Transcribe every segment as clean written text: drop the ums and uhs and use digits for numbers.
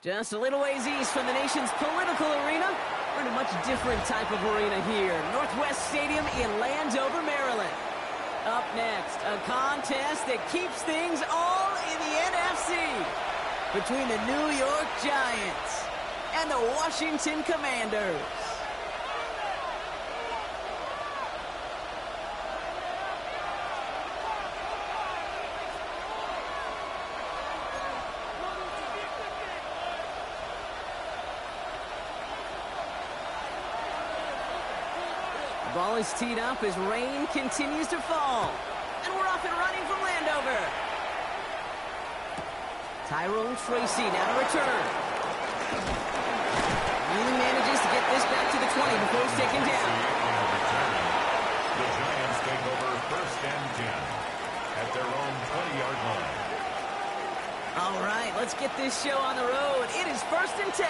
Just a little ways east from the nation's political arena. We're in a much different type of arena here. Northwest Stadium in Landover, Maryland. Up next, a contest that keeps things all in the NFC between the New York Giants and the Washington Commanders. Ball is teed up as rain continues to fall. And we're off and running from Landover. Tyrone Tracy now to return. He manages to get this back to the 20 before he's taken down. The Giants take over 1st and 10 at their own 20-yard line. All right, let's get this show on the road. It is 1st and 10.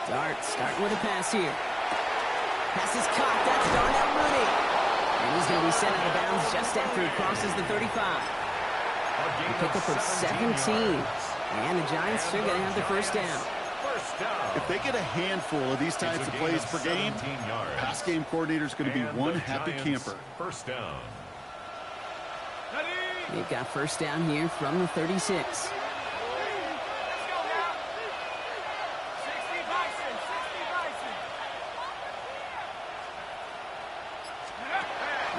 Dart starting with a pass here. Pass is caught. That's Darnell Mooney. And he's going to be sent out of bounds just after he crosses the 35. A pickup of 17. And the Giants are going to have the first down. If they get a handful of these types of plays per game, pass game coordinator is going to be one happy camper. First down. They've got first down here from the 36.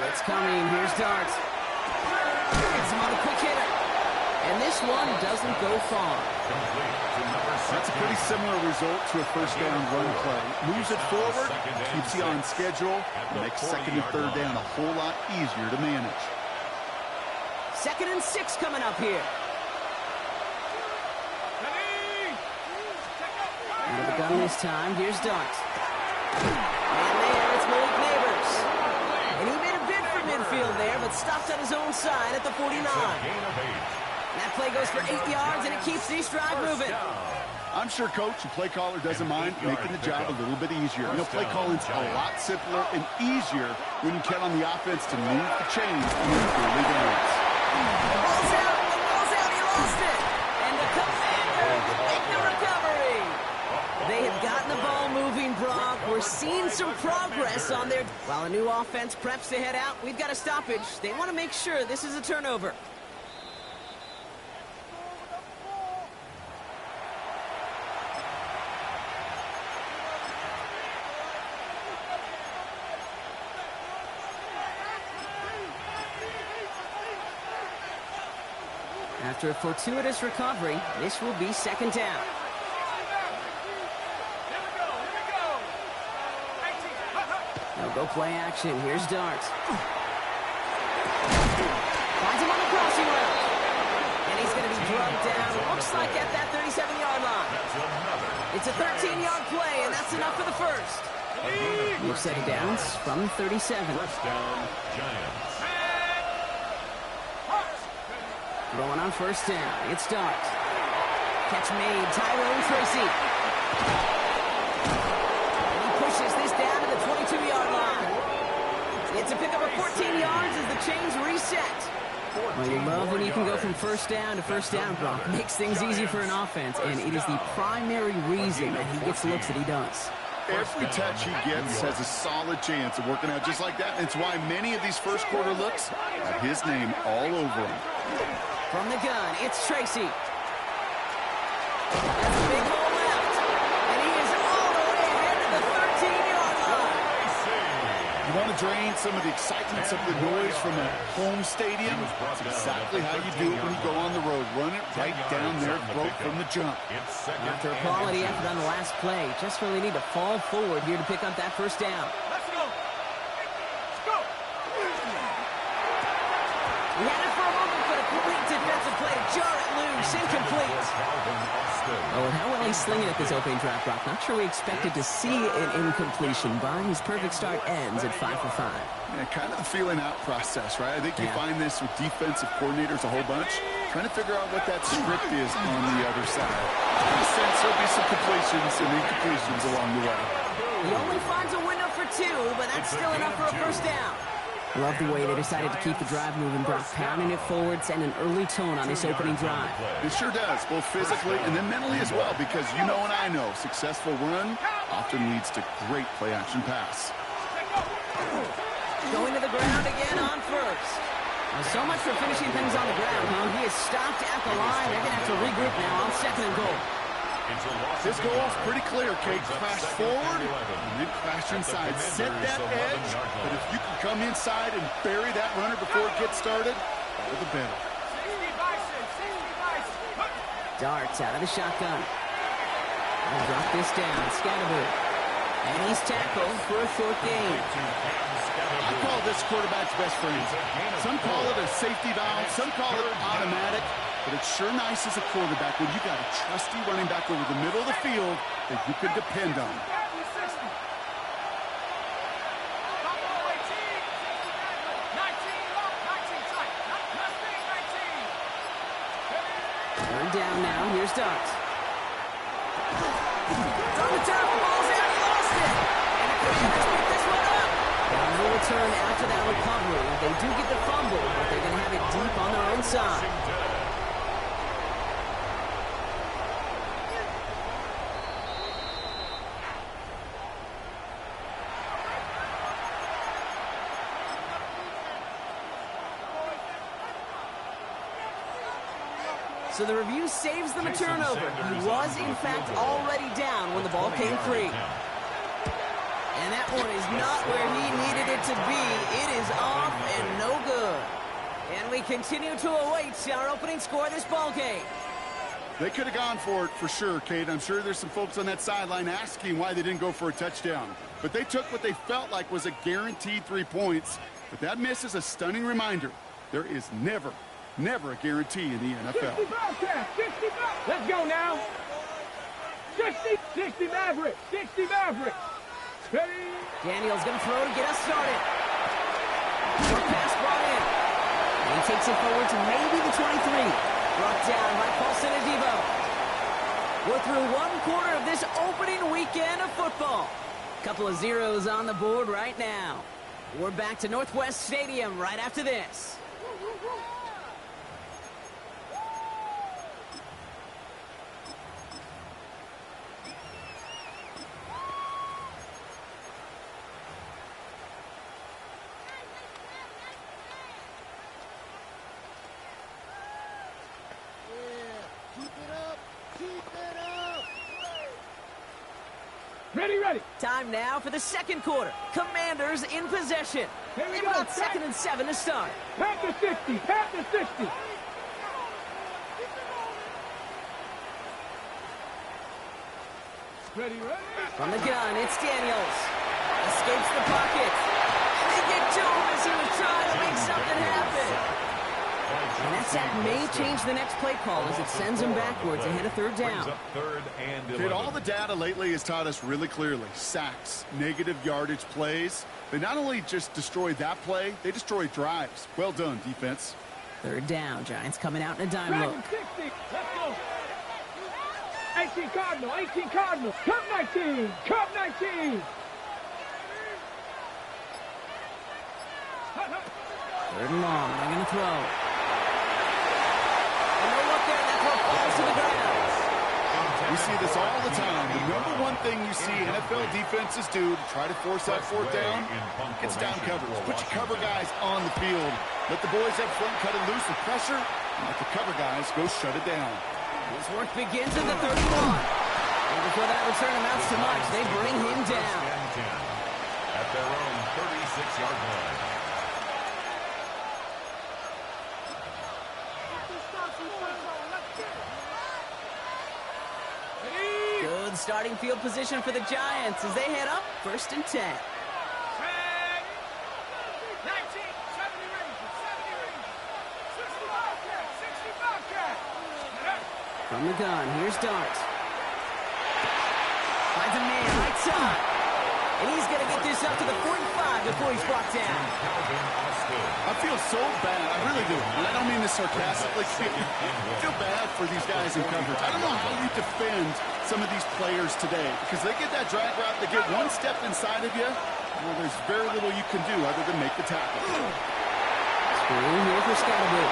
It's coming. Here's Dart. Gets him on the quick hitter. And this one doesn't go far. That's a pretty similar result to a first down run play. Moves it forward, keeps you on schedule, makes 2nd and 3rd down a whole lot easier to manage. 2nd and 6 coming up here. Out of the gun this time. Here's Dart. And there, it's Malik Neighbors. And he made a bid for midfield there, but stopped on his own side at the 49. That play goes for 8 yards, and it keeps this drive moving. I'm sure coach and play caller doesn't mind making the job a little bit easier. You know, play calling's a lot simpler and easier when you count on the offense to move the chains in early downs. The ball's out, he lost it. And the Commanders make the recovery. They have gotten the ball moving, Brock. We're seeing some progress on their... While a new offense preps to head out, we've got a stoppage. They want to make sure this is a turnover. After a fortuitous recovery, this will be 2nd down. They'll go play action. Here's Dart. Finds him on the crossing route. And he's going to be drugged down. Looks like at that 37-yard line. It's a 13-yard play, and that's enough for the first. We'll set it down from 37. First down, Giants. Going on first down. It's Dart. Catch made. Tyrone Tracy. And he pushes this down to the 22-yard line. It's a pickup of 14 yards as the chains reset. Well, you love when you can go from first down to first down, Brock. Makes things easy for an offense, and it is the primary reason that he gets the looks that he does. Every touch he gets has a solid chance of working out just like that. It's why many of these first quarter looks have his name all over them. From the gun, it's Tracy. That's a big hole left. And he is all the way ahead of the 13-yard line. You want to drain some of the excitement, some of the noise from a home stadium? That's exactly how you do it when you go on the road. Run it right down their throat from the jump. After a quality effort on the last play, just really need to fall forward here to pick up that first down. Let's go. Let's go. We had it for a moment, but a complete defensive play to jar it loose, incomplete. Oh, and how well he's slinging at this opening drive, Brock. Not sure we expected to see an incompletion, but his perfect start ends at 5 for 5. Yeah, kind of the feeling out process, right? I think you find this with defensive coordinators a whole bunch, trying to figure out what that script is on the other side. In a sense, there'll be some completions and incompletions along the way. He only finds a window for 2, but that's still enough for a first down. Love the way they decided to keep the drive moving, Brock, pounding it forward, setting an early tone on this opening drive. It sure does, both physically and then mentally as well, because you know and I know successful run often leads to great play-action pass. Going to the ground again on first. Well, so much for finishing things on the ground, huh? He is stopped at the line. They're going to have to regroup now on 2nd and goal. This goal is pretty clear, Kate. Crash forward and then crash inside. Set that edge, but if you can come inside and bury that runner before it gets started, all the better. Darts out of the shotgun. And drop this down. Scatterby. And he's tackled for a short gain. I call this quarterback's best friend. Some call it a safety valve, some call it automatic, but it's sure nice as a quarterback when you got a trusty running back over the middle of the field that you can depend on. Third down now. Here's Darts. It's on the top. The ball's out. He lost it. And the Commanders pick this one up. And no return after that recovery. They do get the fumble, but they're going to have it deep on their own side. So the review saves them a turnover. He was, in fact, already down when the ball came free. And that one is not where he needed it to be. It is off and no good. And we continue to await our opening score of this ball game. They could have gone for it for sure, Kate. I'm sure there's some folks on that sideline asking why they didn't go for a touchdown. But they took what they felt like was a guaranteed 3 points. But that miss is a stunning reminder. There is never a guarantee in the NFL. 60 Let's go now. 60 Mavericks. 60 Mavericks. Ready? Daniel's going to throw to get us started. Short pass brought in. And he takes it forward to maybe the 23. Brought down by Paulson Adebo. We're through 1 quarter of this opening weekend of football. Couple of zeros on the board right now. We're back to Northwest Stadium right after this. Ready. Time now for the 2nd quarter. Commanders in possession. They've got 2nd and 7 to start. Pat the 60. Pat the 60. Ready. From the gun, it's Daniels. Escapes the pocket. And they get to him as he was trying to make something happen. And that sack may change the next play call as it sends him backwards ahead of 3rd down. Kate, all the data lately has taught us really clearly. Sacks, negative yardage plays. They not only just destroy that play, they destroy drives. Well done, defense. 3rd down. Giants coming out in a dime look. 60. Let's go. 18 Cardinal. 18 Cardinal. Cup 19. Cup 19. 3rd and long. They're going to throw. And no look there. That throw falls to the ground. We see this all the time. The number one thing you see NFL defenses do to try to force that 4th down, it's down coverage. Put your cover guys on the field. Let the boys up front cut it loose with pressure, and let the cover guys go shut it down. His work begins at the 31. And before that return amounts to much, they bring him down. At their own 36-yard line. Good starting field position for the Giants as they head up 1st and 10. 19, 70 range, 65 cat. From the gun, here's Darts. Finds a man right side. And he's going to get this up to the 45 before he's brought down. I feel so bad. I really do. And I don't mean this sarcastically. I feel bad for these guys in coverage. I don't know how you defend some of these players today because they get that drag route, they get one step inside of you, Well, there's very little you can do other than make the tackle. Screen here for Scatterboot.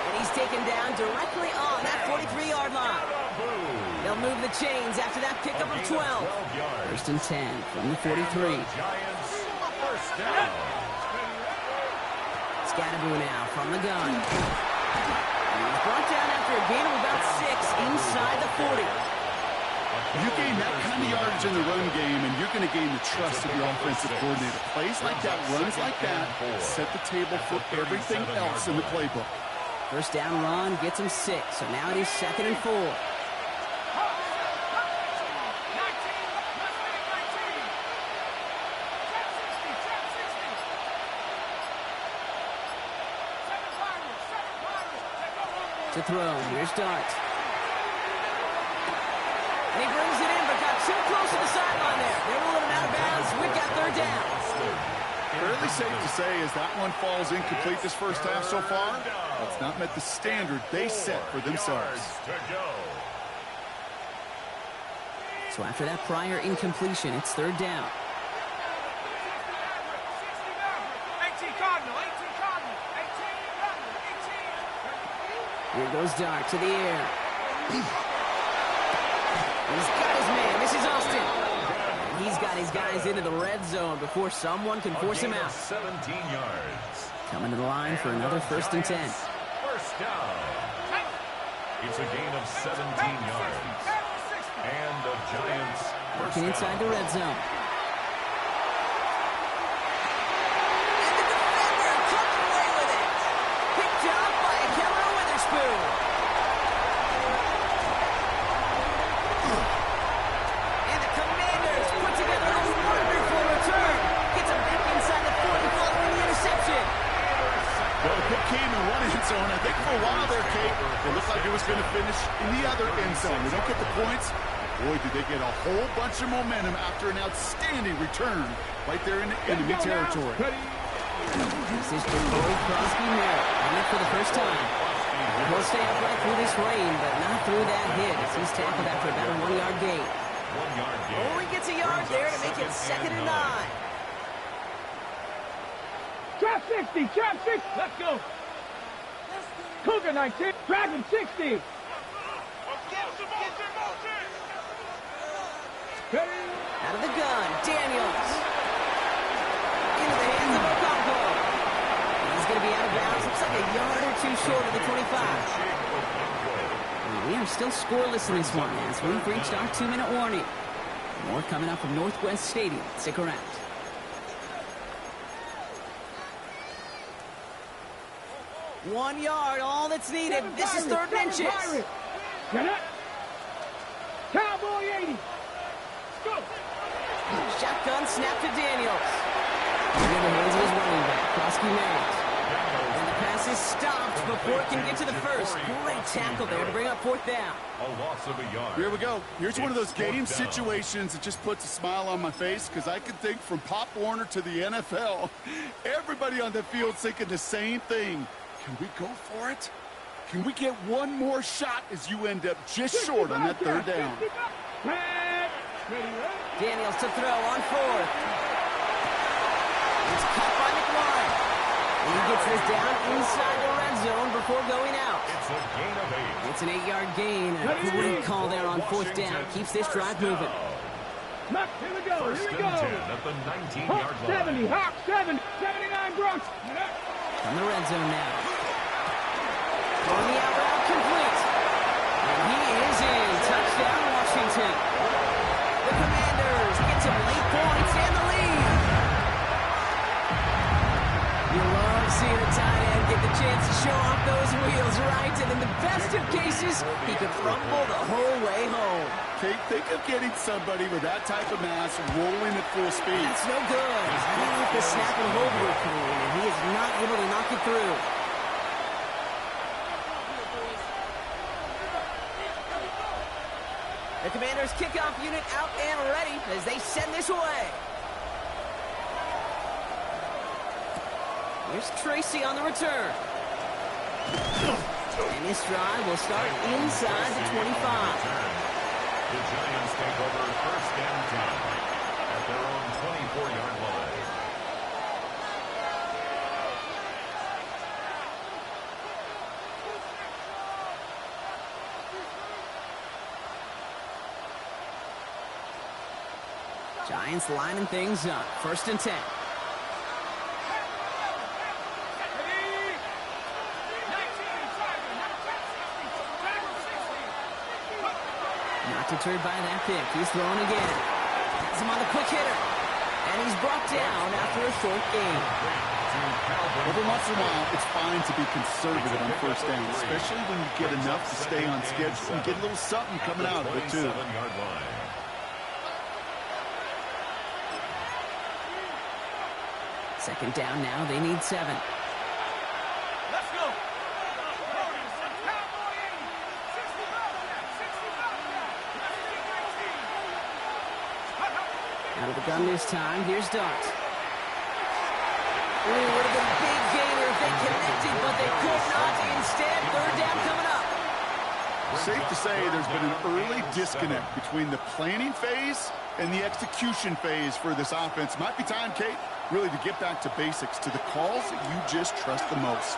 And he's taken down directly on that 43-yard line. They'll move the chains after that pickup of 12. First and 10 from the 43. Scatterboot now from the gun. He's brought down after a gain of about 6 inside the 40. You gain that kind of yardage in the run game, and you're going to gain the trust of your offensive coordinator. Plays like that, runs like that, set the table for everything else in the playbook. First down run gets him 6, so now it is 2nd and 4. To throw, here's Dart. And he brings it in, but got too close to the sideline there. They're ruling him out of bounds. We've got 3rd down. Fairly safe to say as that one falls incomplete this first half so far, it's not met the standard they set for themselves. So after that prior incompletion, it's 3rd down. 18 Cardinal, 18 Cardinal, 18. Here goes Dart to the air. He's got his man. This is Austin. And he's got his guys into the red zone before someone can force him out. 17 yards. Coming to the line for another 1st and 10. First down. It's a gain of 17 yards. And the Giants Working inside the red zone. And the defender comes away with it. Picked up by Keller Witherspoon. And the Commanders put together a wonderful return. Gets him back inside the 40 following the interception. Well, the pick came in one end zone. I think for a while there, Kate, it looked like it was going to finish in the other end zone. They don't get the points. Boy, did they get a whole bunch of momentum after an outstanding return right there in the enemy territory. This is Jacoby Crosby-Merritt on it for the first time. He'll stay upright through this rain, but not through that hit as he's tackled after about a 1-yard gain. 1-yard gain. Only gets a yard there to make it 2nd and 9. Trap 60, trap 60. Let's go. Cougar 19, Dragon 60. Out of the gun, Daniels. Into the hands of Ocampo. He's going to be out of bounds. Looks like a yard or 2 short of the 25. And we are still scoreless in this one as we've reached our 2-minute warning. More coming up from Northwest Stadium. Stick around. One yard, all that's needed. This is 3rd and inches. Get it. Cowboy 80. Go. Shotgun snap to Daniels. In the hands of his running back, Crosby-Merritt. And the pass is stopped before it can get to the first. Great tackle there to bring up 4th down. A loss of a yard. Here we go. Here's one of those game situations that just puts a smile on my face because I can think from Pop Warner to the NFL. Everybody on the field thinking the same thing. Can we go for it? Can we get one more shot as you end up just short on that 3rd down? Daniels to throw on 4th. It's caught by McLaurin. And he gets this down inside the red zone before going out. It's a gain of 8. It's an 8-yard gain. A great call there on 4th down. Keeps this drive moving. Here we go. First Here we and go. 10 at the 19-yard Hawk line. 70. Hawk 70. 79 Bronx. From the red zone now. On the out route, complete. And he is in. Touchdown, Washington. The Commanders get some late points and the lead. You love seeing a tight end get the chance to show off those wheels, right? And in the best of cases, he could rumble the whole way home. Kate, think of getting somebody with that type of mass rolling at full speed. That's no good. Even with the snap and hold rule coming, and he is not able to knock it through. The Commanders' kickoff unit out and ready as they send this away. Here's Tracy on the return. And this drive will start inside the 25. The Giants take over first and 10 at their own 24-yard line. Giants lining things up. First and 10. Not deterred by that pick. He's throwing again. Has him on the quick hitter. And he's brought down after a short gain. Every once in a while, it's fine to be conservative on first down, especially when you get enough to stay on schedule and get a little something coming out of it, too. Second down now. They need 7. Let's go. Out of the gun this time. Here's Dart. Ooh, would have been a big gainer if they connected, but they could not. Instead, third down coming up. Safe to say there's been an early disconnect between the planning phase and the execution phase for this offense. Might be time, Kate, really to get back to basics, to the calls that you just trust the most.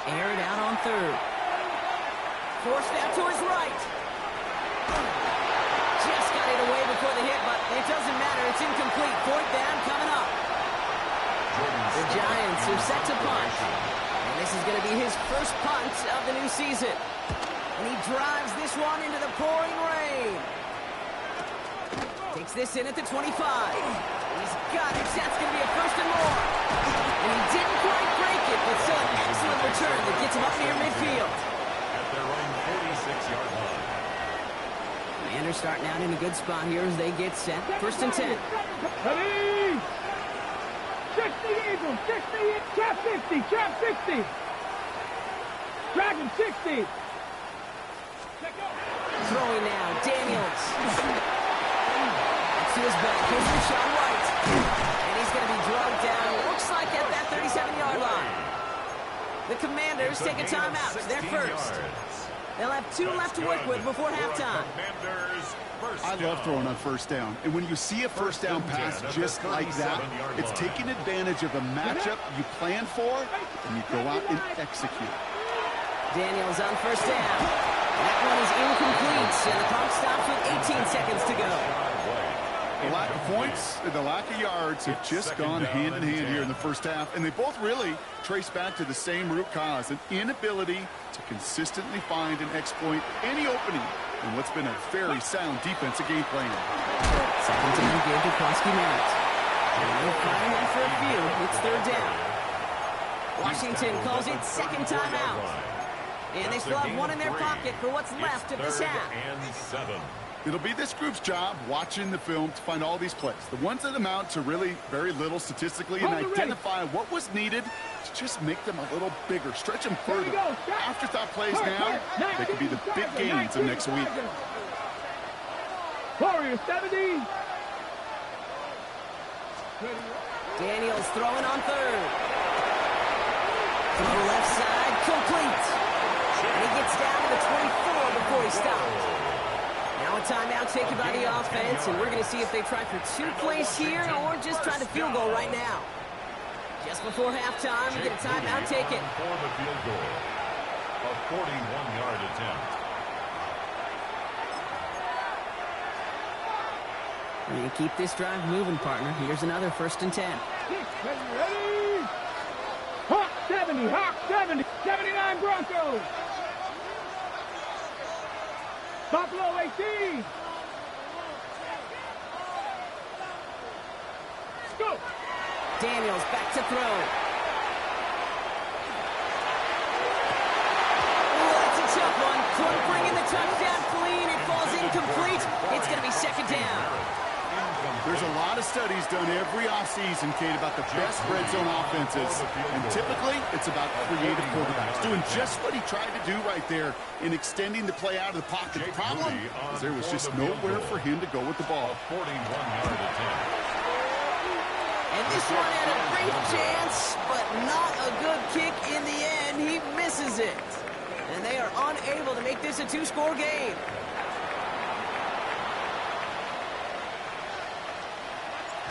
Air it out on third. Forced out to his right. Just got it away before the hit, but it doesn't matter. It's incomplete. Fourth down coming up. The Giants are set to punt. And this is going to be his first punt of the new season. And he drives this one into the pouring rain. Takes this in at the 25. He's got it. That's going to be a first and more. And he didn't quite break it, but still an excellent return that gets him up near midfield. At their own 46-yard line. Commanders starting out in a good spot here as they get set. First and 10. Ready? 60 Eagles, 60, trap 50, trap 60. Dragon 60. Throwing now, Daniels. To his back, here's Rashawn White. And he's going to be drugged down, looks like at that 37-yard line. The Commanders take a timeout. They're first. They'll have 2 left to work with before halftime. I love throwing on first down. And when you see a first down pass just like that, it's taking advantage of a matchup you plan for, and you go out and execute. Daniels on first down. That one is incomplete, and the clock stops with 18 seconds to go. The lack of points and the lack of yards have just gone hand in hand here in the first half, and they both really trace back to the same root cause, an inability to consistently find and exploit any opening in what's been a very sound defensive game plan. Second down gave to Koski Merritt. And they'll find after a few. It's third down. Washington calls it second timeout. And they still have one in their pocket for what's left of this half. It'll be this group's job watching the film to find all these plays, the ones that amount to really very little statistically, and identify what was needed to just make them a little bigger, stretch them further. Afterthought plays now, they could be the big gains of next week. Warriors 70. Daniels throwing on third. Throw left side, complete. And he gets down to the 24 before he stops. Now a timeout taken by the offense, and we're going to see if they try for 2 plays here or just try the field goal right now. Just before halftime, we get a timeout taken. For the field goal, a 41-yard attempt. We're going to keep this drive moving, partner. Here's another first and 10. Ready? Hawk 70, Hawk 70, 79 Broncos. Buffalo 18. Go. Daniels back to throw. Ooh, that's a tough one. Couldn't bring in the touchdown clean. It falls incomplete. It's going to be second down. There's a lot of studies done every offseason, Kate, about the best red zone offenses. And typically, it's about creative quarterbacks doing just what he tried to do right there in extending the play out of the pocket. The problem is there was just nowhere for him to go with the ball. 41-yard attempt. And this one had a brief chance, but not a good kick in the end. He misses it. And they are unable to make this a two-score game.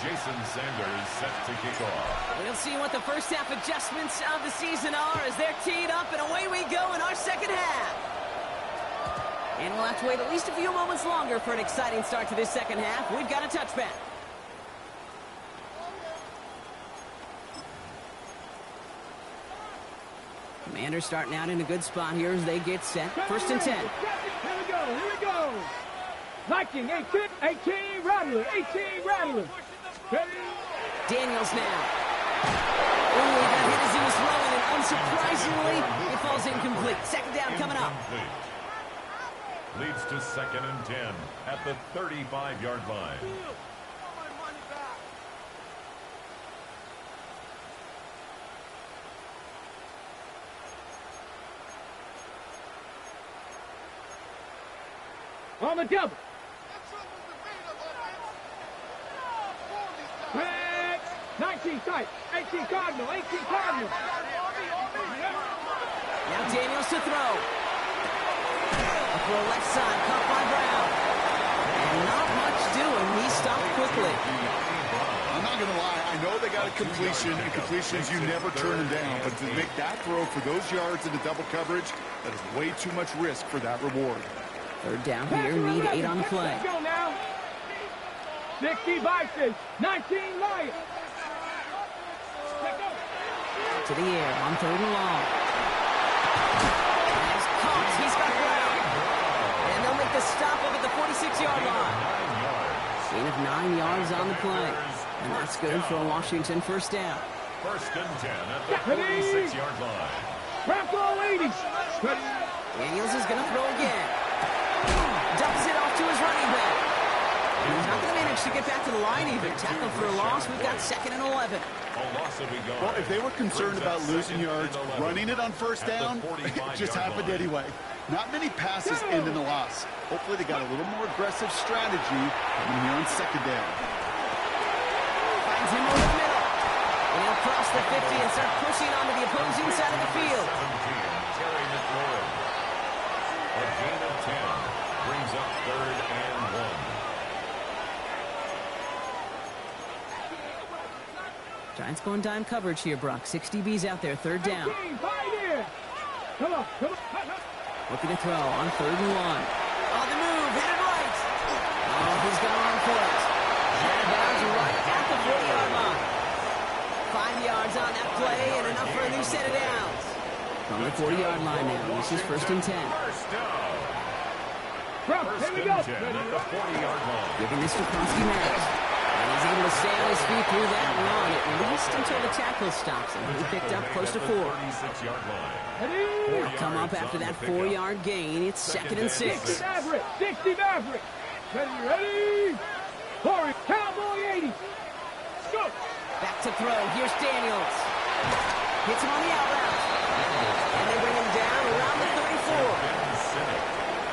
Jason Sanders set to kick off. We'll see what the first half adjustments of the season are as they're teed up, and away we go in our second half. And we'll have to wait at least a few moments longer for an exciting start to this second half. We've got a touchback. Commanders starting out in a good spot here as they get set. First and 10. Here we go. Viking, 18, Rattler, 18, Rattler. Daniels now. Oh, he got hit as he was throwing, and unsurprisingly, it falls incomplete. Second down coming up. Leads to second and 10 at the 35-yard line. On the double. Back. 19 tight. 18 Cardinal. 18 Cardinal. Now Daniels to throw. A throw left side, caught by Brown. And not much doing. He stopped quickly. I'm not going to lie. I know they got a completion, and completions, you never turn them down. But to make that throw for those yards into double coverage, that is way too much risk for that reward. Third down here, need 8 on the play. Let's go now. 60 Bison, 19 Lions. To the air on third and long. As caught, he's got Brown. And they'll make the stop up at the 46-yard line. Gain of 9 yards on the play. And that's good for a Washington first down. First and 10 at the 46-yard line. Bronco 80. Daniels is going to throw again. Dumps it off to his running back. And he's not going to manage to get back to the line either. Tackle for a loss. We've got second and 11. Well, if they were concerned about losing yards, running it on first down, it just happened anyway. Not many passes end in a loss. Hopefully they got a little more aggressive strategy coming here on second down. Finds him over the middle. And he'll cross the 50 and start pushing onto the opposing side of the field. A gain of 10 brings up third and 1. Giants going dime coverage here, Brock. 6 DBs out there, third down. Come on. Looking to throw on third and 1. On the move, hit it right. Oh, he's got on foot. And bounds right at the 40-yard line. 5 yards on that play and enough for a new set of downs. From the 40-yard line now, this is first and 10. Here we go. Giving this to Kronsky-Maddox. And he's able to stay on his feet through that run, at least until the tackle stops him. He picked up close to 4. They'll come up after that 4-yard gain. It's second and 6. 60 Maverick. Ready. Hurry. Cowboy 80. Go. Back to throw. Here's Daniels. Hits him on the out route. And they bring him down around the 34.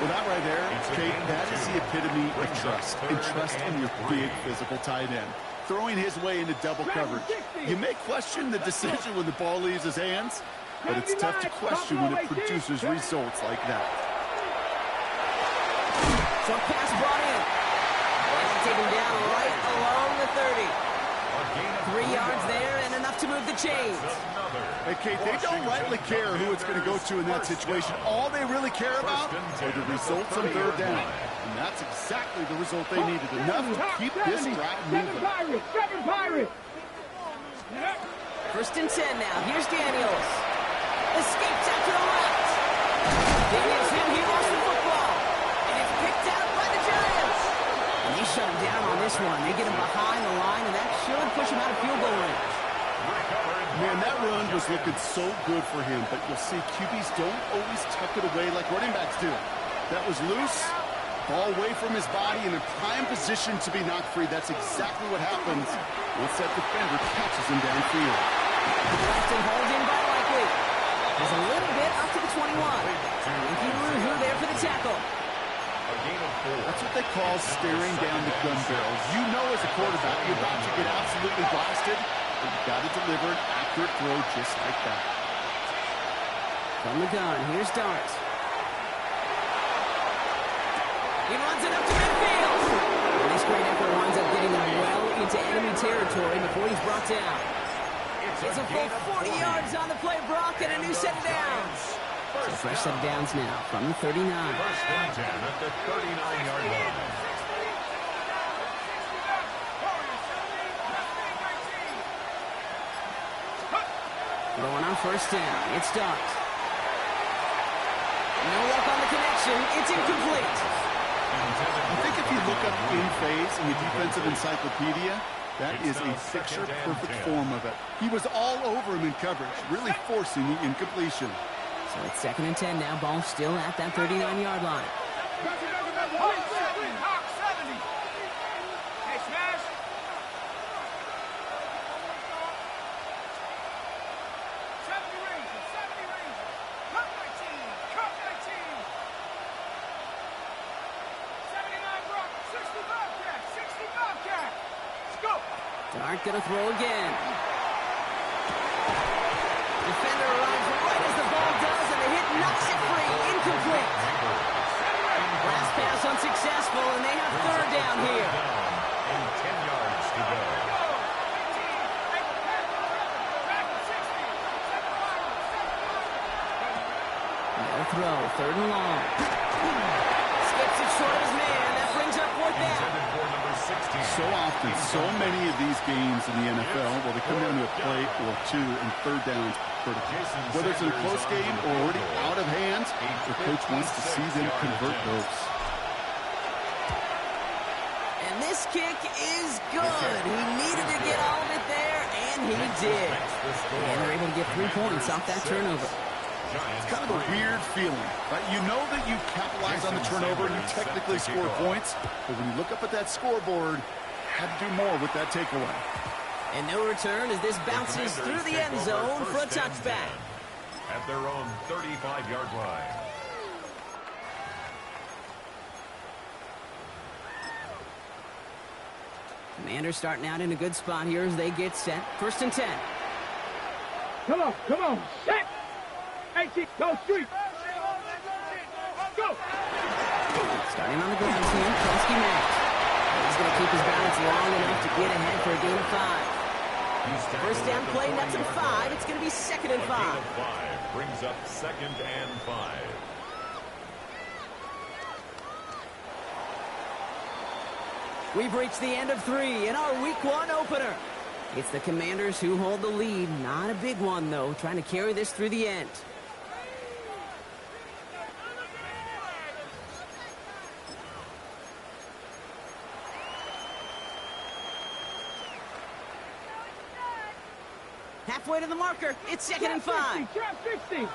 Well, that right there, Kate, that is the epitome of trust. And trust in your big physical tight end. Throwing his way into double coverage. You may question the decision when the ball leaves his hands, but it's tough to question when it produces results like that. Short pass brought in. And taken down right along the 30. 3 yards there and enough to move the chains. Hey, Kate, they don't rightly care who it's going to go to in that situation. All they really care about are the results on third down. And that's exactly the result they needed. Enough to keep this drive moving. Seven Pirates. First and 10 now. Here's Daniels. Escapes out to the left. Daniels hit. He lost the football. And it's picked out by the Giants. And they shut him down on this one. They get him behind the line, and that should push him out of field goal range. Man, that run was looking so good for him, but you'll see QBs don't always tuck it away like running backs do. That was loose, ball away from his body in a prime position to be knocked free. That's exactly what happens once that defender catches him downfield. Left and hauled in by Likely. There's a little bit up to the 21. Ricky Luhu there for the tackle. A A gain of 4. That's what they call staring down the gun barrel. You know as a quarterback you're about to get absolutely blasted, but you've got to deliver an accurate throw just like that. From the gun, here's Dart. He runs it up to midfield. And this great effort winds up getting him well into enemy territory before he's brought down. It's a full 40 yards on the play, Brock, and a new set of downs. So fresh set of downs now from the 39. First and 10 at the 39-yard line. Going on first down, it's Dart. No luck on the connection, it's incomplete. I think if you look up in phase in the defensive encyclopedia, that is a picture-perfect form of it. He was all over him in coverage, really forcing the incompletion. So it's second and 10 now. Ball still at that 39-yard line. Dart gonna throw again. Defender arrives right as the ball does, and the hit knocks it free. Incomplete. Last pass unsuccessful, and they have third down here. And 10 yards to go. No throw, third and long. Skips it short of his man. That brings up fourth down. So often, so many of these games in the NFL, well, they come down to a play or two and third downs critical. Whether it's in a close game or already out of hand, the coach wants to see them convert those. And this kick is good. He needed to get all of it there, and he did. And they're able to get 3 points off that turnover. It's kind of a weird feeling, right? You know that you capitalize on the turnover and you technically score points, but when you look up at that scoreboard, you had to do more with that takeaway. And no return as this bounces through the end zone for a touchback. At their own 35-yard line. Commanders starting out in a good spot here as they get set. First and 10. Come on, set. 18, go street. Go. Starting on the ground here, Kelsey Mack. He's going to keep his balance long enough to get ahead for a gain of 5. First down play, nuts and 5. It's going to be second and 5. A gain of 5 brings up second and 5. We've reached the end of 3 in our Week 1 opener. It's the Commanders who hold the lead. Not a big one, though, trying to carry this through the end. Halfway to the marker. It's second and 5. Trap 60. To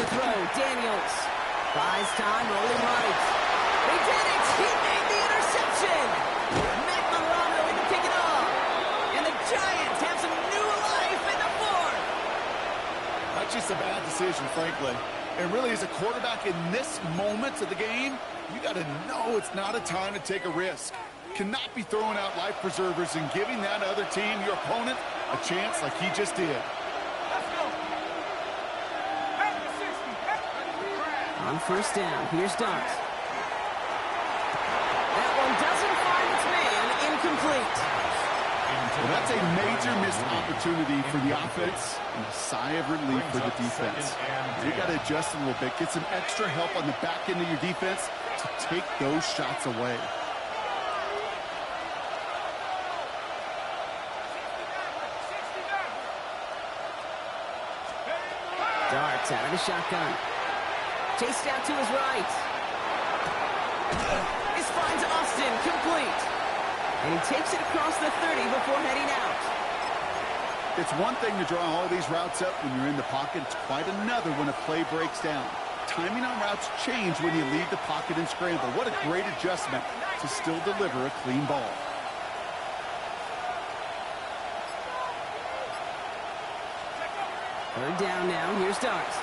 throw, Daniels. Buys time, rolling right. He did it! He made the interception! Matt Milano in to pick it off. And the Giants have some new life in the fourth. That's just a bad decision, frankly. And really, as a quarterback in this moment of the game, you got to know it's not a time to take a risk. Cannot be throwing out life preservers and giving that other team, your opponent, a chance like he just did. On first down, here's Dart. That one doesn't find its man, incomplete. Well, that's a major missed opportunity for the offense and a sigh of relief for the defense. You got to adjust a little bit, get some extra help on the back end of your defense to take those shots away. Dart's out of the shotgun. Chased out to his right. This finds Austin, complete. And he takes it across the 30 before heading out. It's one thing to draw all these routes up when you're in the pocket. It's quite another when a play breaks down. Timing on routes change when you leave the pocket and scramble. What a great adjustment to still deliver a clean ball. Third down now. Here's Dart.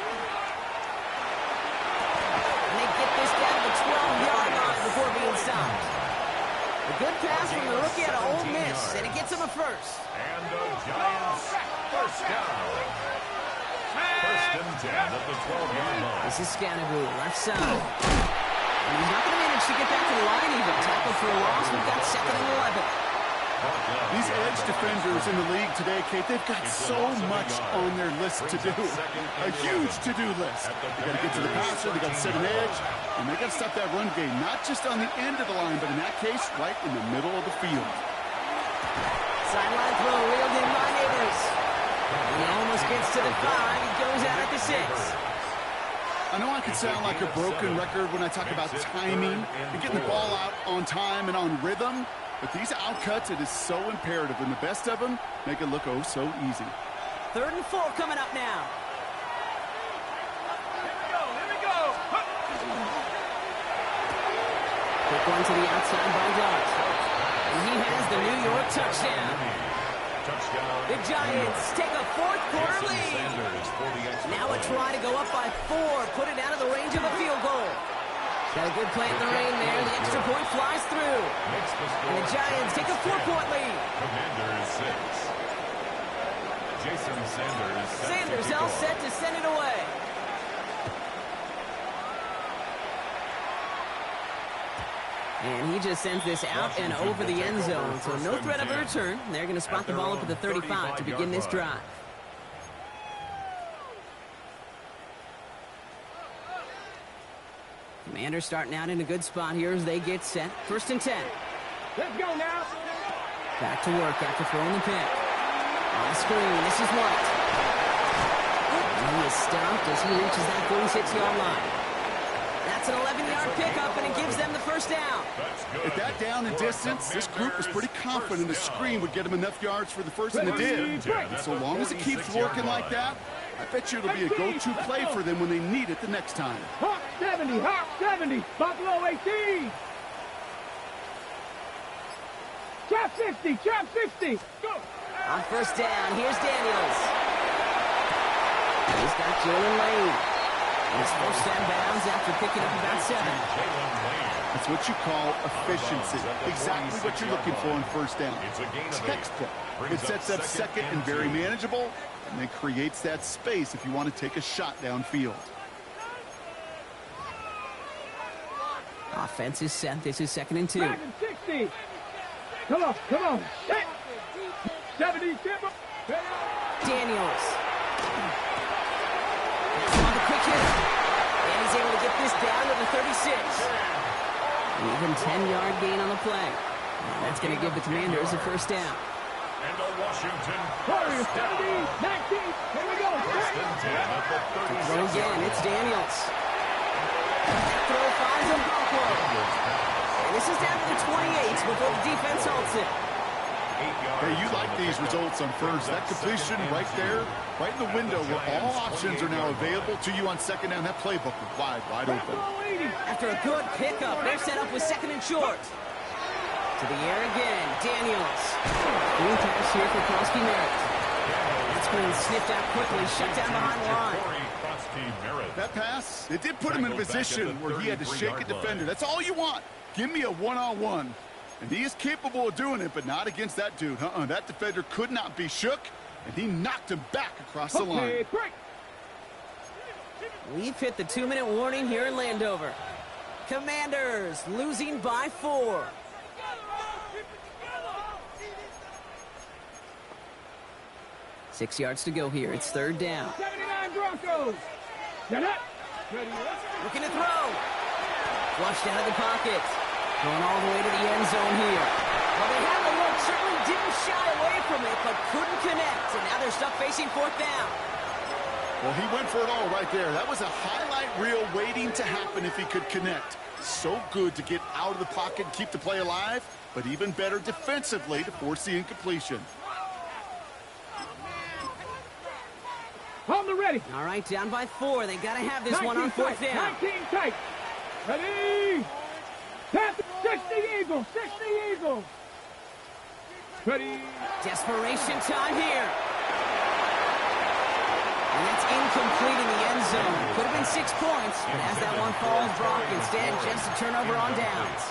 A good pass from the rookie out of Ole Miss, and it gets him a first. And the Giants first down. First and 10 at the 12-yard line. This is Scannaboo, left side. And he's not going to manage to get back to the line even. Tackle for a loss. We've got second and 11. These edge defenders in the league today, Kate, they've got so much on their list to do. A huge to-do list. They got to get to the passer, they got to set an edge, and they got to stop that run game, not just on the end of the line, but in that case, right in the middle of the field. Sideline throw reeled in by Neighbors. He almost gets to the 5. He goes out at the 6. I know I can sound like a broken record when I talk about timing and getting the ball out on time and on rhythm, but these outcuts, it is so imperative, and the best of them make it look oh so easy. 3rd and 4 coming up now. Here we go. Quick one to the outside by Dart. And he has the New York touchdown. The Giants take a 4th quarter lead. Now a try to go up by 4, put it out of the range of a field goal. Got a good play in the rain there. The extra point flies through. And the Giants take a 4-point lead. Commanders 6. Jason Sanders. Sanders all set to send it away. And he just sends this out and over the end zone. So no threat of a return. They're going to spot the ball up at the 35 to begin this drive. Commanders starting out in a good spot here as they get set. 1st and 10. Let's go now. Back to work after throwing the pick. On the screen, this is White. And he is stopped as he reaches that 46-yard line. That's an 11-yard pickup, and it gives them the first down. At that down and distance, this group was pretty confident the screen would get them enough yards for the first, and it did. And so long as it keeps working like that, I bet you it'll be a go-to play for them when they need it the next time. Hawk 70, Hawk 70, Buffalo 18. Chop 60, chop 60. Go. On first down, here's Daniels. He's got Jalen Lane. And his first down bounds after picking up about 7. That's what you call efficiency. Exactly what you're looking for on first down. Textbook. It sets up second and very manageable, and then creates that space if you want to take a shot downfield. Offense is set. This is 2nd and 2. 60. Come on, come on. 70, Daniels. That's on the quick hitter. And he's able to get this down to the 36. An even 10-yard gain on the play. And that's going to give the Commanders a first down. And the Washington Warriors 70, 19. Here we go. Throw again. It's Daniels. That throw finds him. And this is down to the 28 before the defense halts it. Hey, you like these results on first. That completion right there, right in the window where all options are now available to you on second down. That playbook is wide open. After a good pickup, they're set up with 2nd and short. To the air again, Daniels. Green pass here for Krosky Merritt. That screen sniffed out quickly, shut down behind the line. That pass, it did put him in a position where he had to shake a defender. That's all you want. Give me a one-on-one. And he is capable of doing it, but not against that dude. That defender could not be shook, and he knocked him back across the line. We've hit the 2-minute warning here in Landover. Commanders losing by 4. Six yards to go here. It's 3rd down. 79 Broncos. Looking to throw. Flushed out of the pocket. Going all the way to the end zone here. Well, they had the look. Certainly didn't shy away from it, but couldn't connect. And now they're stuck facing 4th down. Well, he went for it all right there. That was a highlight reel waiting to happen if he could connect. So good to get out of the pocket and keep the play alive, but even better defensively to force the incompletion. On the ready. All right, down by 4. They got to have this one on 4th down. 19 tight. Ready. 60 Eagles. 60 Eagles. Ready. Desperation time here. And that's incomplete in the end zone. Could have been 6 points, but as that one falls, Brock instead just a turnover on downs.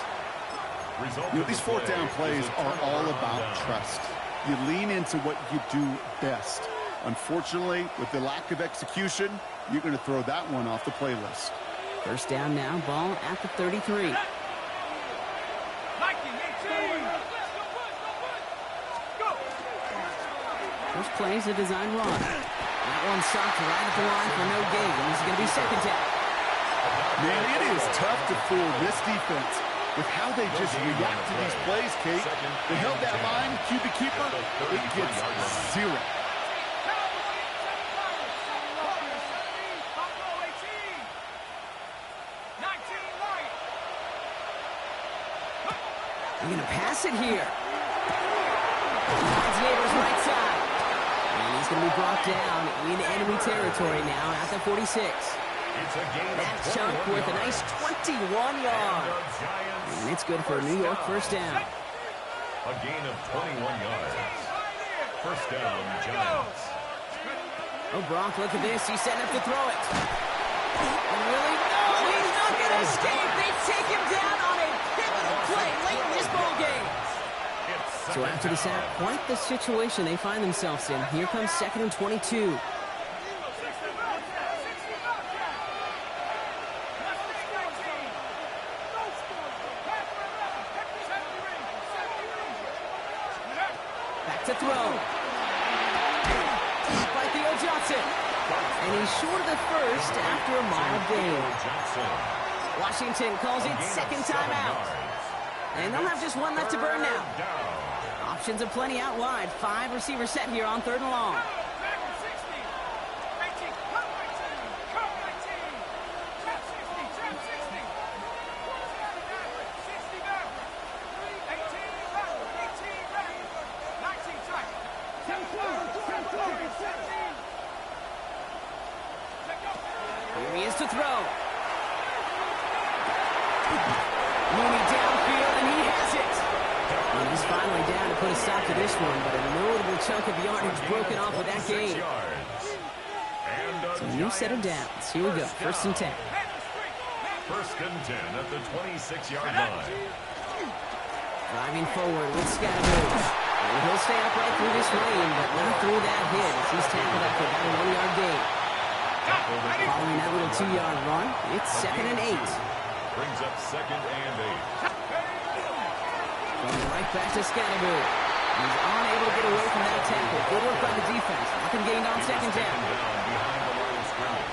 You know, these fourth down plays are all about trust. You lean into what you do best. Unfortunately, with the lack of execution, you're going to throw that one off the playlist. First down now, ball at the 33. First play is a design run. That one stopped right at the line for no gain. This is going to be second down. Man, it is tough to fool this defense with how they just react to these plays, Kate. They held that line, QB keeper, it gets 0. They're going to pass it here. Finds Neighbors right side. And he's going to be brought down in enemy territory now at the 46. That chunk worth a nice 21 yards. And it's good for a New York first down. A gain of 21 yards. First down, Giants. Oh, Brock, look at this. He's setting up to throw it. And really, no, he's not going to escape. They take him down on a pivotal play late in this ball game. So after the sack, quite the situation they find themselves in. Here comes 2nd and 22. Back to throw. By Theo Johnson. And he's short of the first after a mild gain. Washington calls it second timeout. And they'll have just one left to burn now. Options are plenty out wide. 5 receivers set here on 3rd and long. Here he is to throw. Mooney downfield, and he has it. And he's finally down to put a stop to this one, but a notable chunk of yardage broken off with that gain. So a new set of downs. Here we go, 1st and 10. 1st and 10 at the 26-yard line. Driving forward with Scattergood. And he'll stay upright through this rain, but not through that hit as he's tackled after about a 1-yard gain. Following that little 2-yard run, it's 2nd and 8. Brings up 2nd and 8. Going right back to Scattergood. He's unable to get away from that tackle. Good work by the defense. Nothing gained on 2nd down. Behind the line of scrimmage.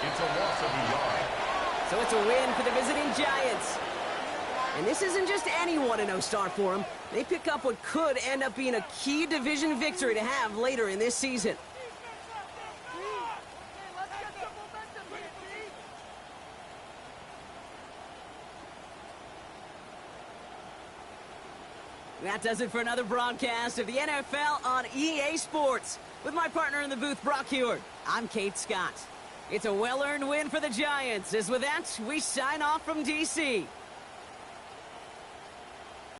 It's a loss of a yard. So it's a win for the visiting Giants. And this isn't just any 1-0 start for them. They pick up what could end up being a key division victory to have later in this season. That does it for another broadcast of the NFL on EA Sports. With my partner in the booth, Brock Heward, I'm Kate Scott. It's a well-earned win for the Giants. As with that, we sign off from D.C.